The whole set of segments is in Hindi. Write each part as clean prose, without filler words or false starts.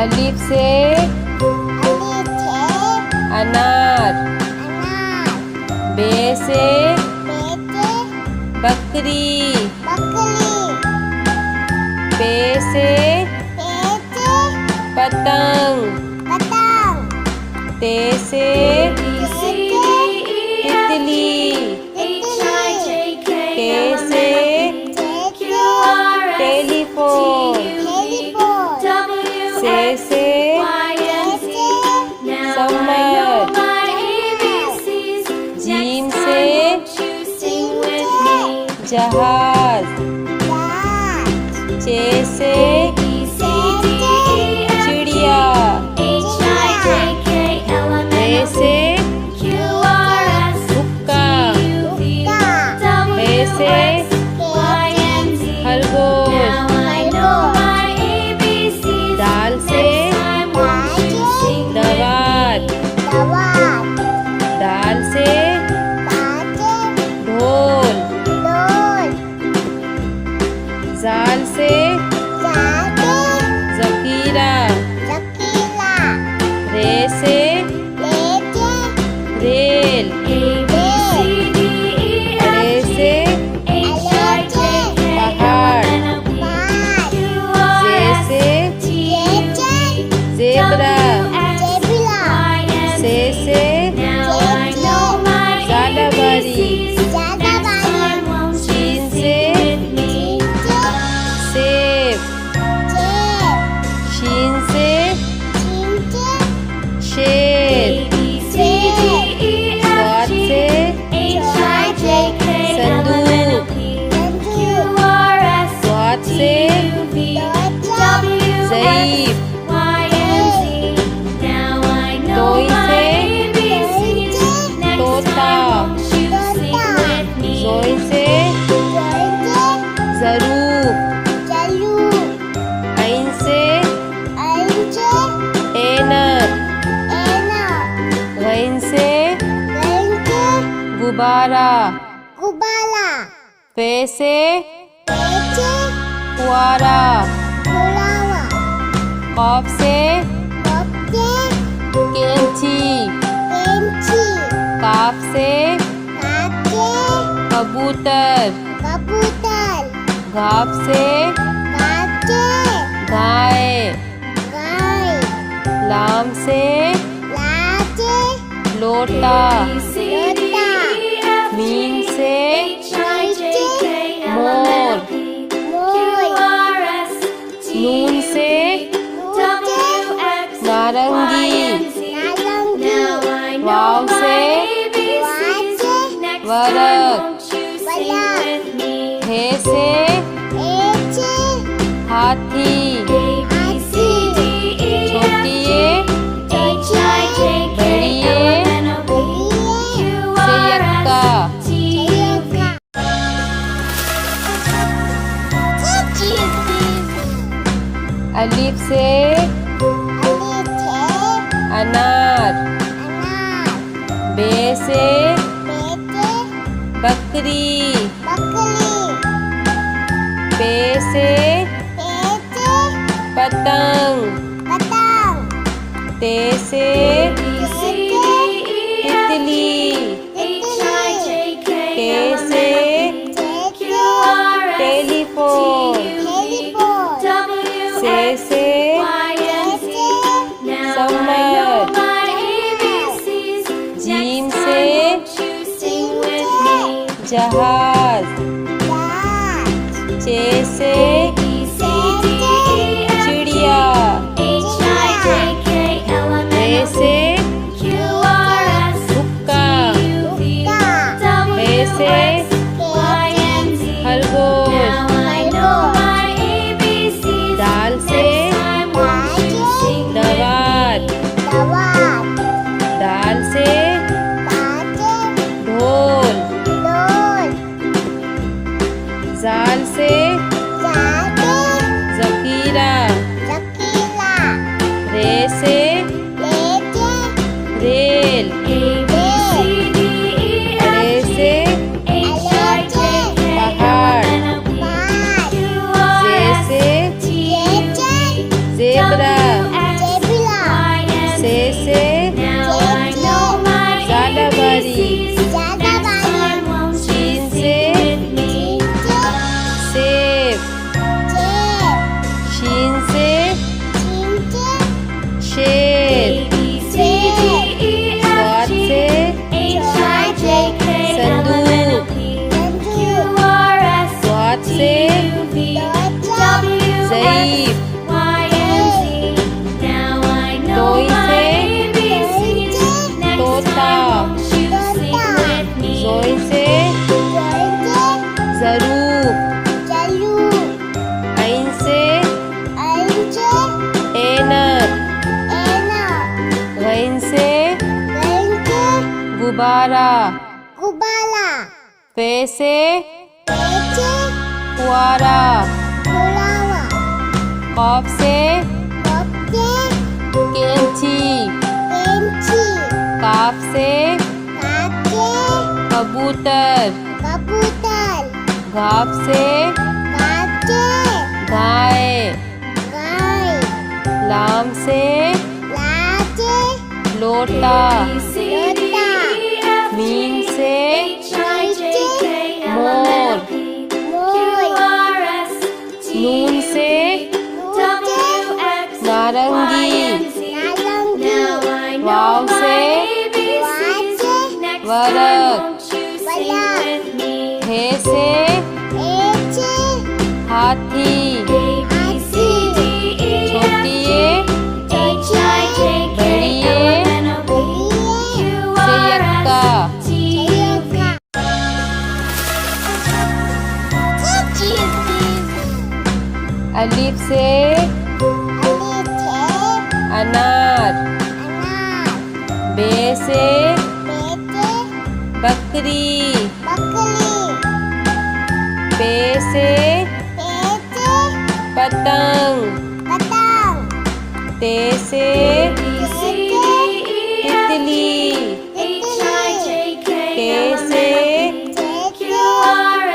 अलिफ से अनार। बे से बकरी। पे से पतंग। ते से तितली। टे से टेलीफोन। से समर। जीम से जहाज। चे से चिड़िया। रे से हुक्का। हे से खरगोश। दाल से दवात। दाल से ढोल। जाल से ज़खीरा। रे से रेल। अरे से पहाड़। जे से ज़ेब्रा। से ज़ालाबारी। शीन से सेब। शीन से शेर। स्वाद से संदूक। स्वाद से ज़ईफ़। तोई से तोता। ज़ोई से ज़रूफ। ऐन से ऐनक। गैन से गुब्बारा। फे से फुआरा। कॉफ से कैंची। काफ से कबूतर। घाफ से गाय। लाम से लोटा। मीम से मोर। नून से नारंगी। वाव से वरक। हे से हाथी। छोटी ये बड़ी ये से यक्का। अलिफ से अनार। बे से बकरी। पे से पतंग। ते से तितली। टे से टेलीफोन। से समर। जीम से जहाज। चे से चिड़िया। रे से हुक्का। हे से खरगोश। दाल से दवात। दाल से ढोल। जाल से ज़खीरा। रे से रेल। अरे से पहाड़। जे से ज़ेब्रा। गुब्बारा गुब्बारा फे से पेचे फुआरा फुलावा कॉफ से कपचे कैंची पेंची काफ से काचे कबूतर कबूतर घाफ से काचे गाय गाय लाम से लाचे लोटा लोटा मीम से नीचे मोर मोर नून से नारंगी नारंगी वाव से वाचे वरक हे से एचे हाथी हाथी छोटी ये बड़ी ये सियक्का अलिफ से अनार बे से बकरी पे से पतंग ते से तितली के से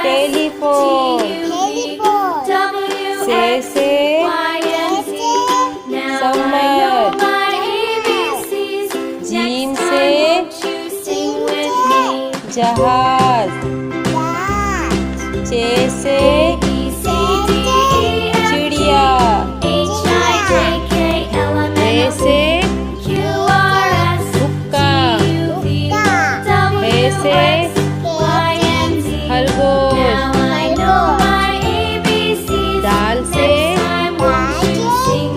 टेलीफोन से समर जीम से जहाज चे से चिड़िया रे से हुक्का हे से खरगोश दाल से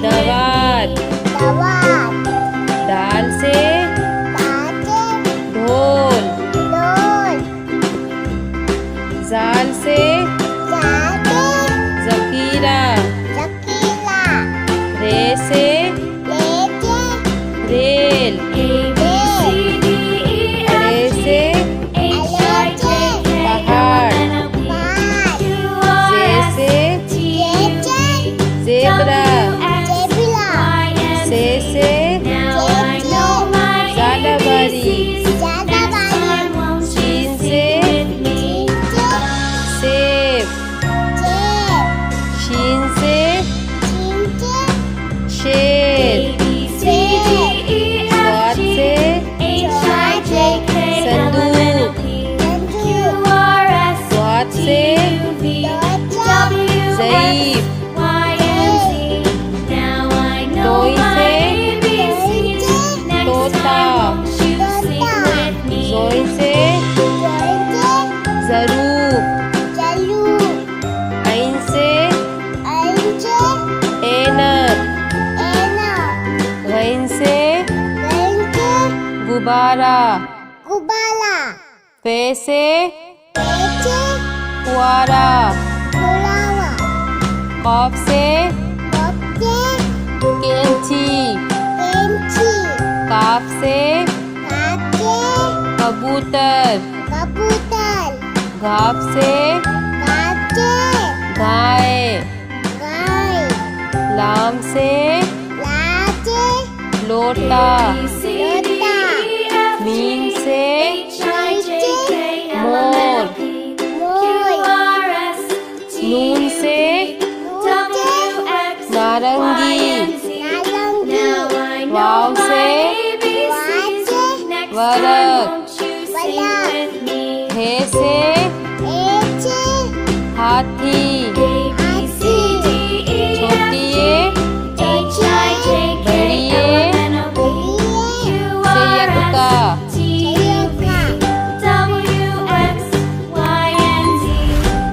दवात दाल से ढोल जाल से जकीरा रे से रेल अरे से पहाड़ जे से जेब्रा से ज़ालाबारी शीन से सेब शीन से शेर स्वाद से संदूक स्वाद से ज़ईफ़ तोई से तोता जोई से ज़रूफ ऐन से ऐनक गैन से गुब्बारा फे से फुआरा कॉफ से कैंची काफ से कबूतर घाफ से गाय लाम से लोटा मीम से मोर नून से नारंगी वाव से वरक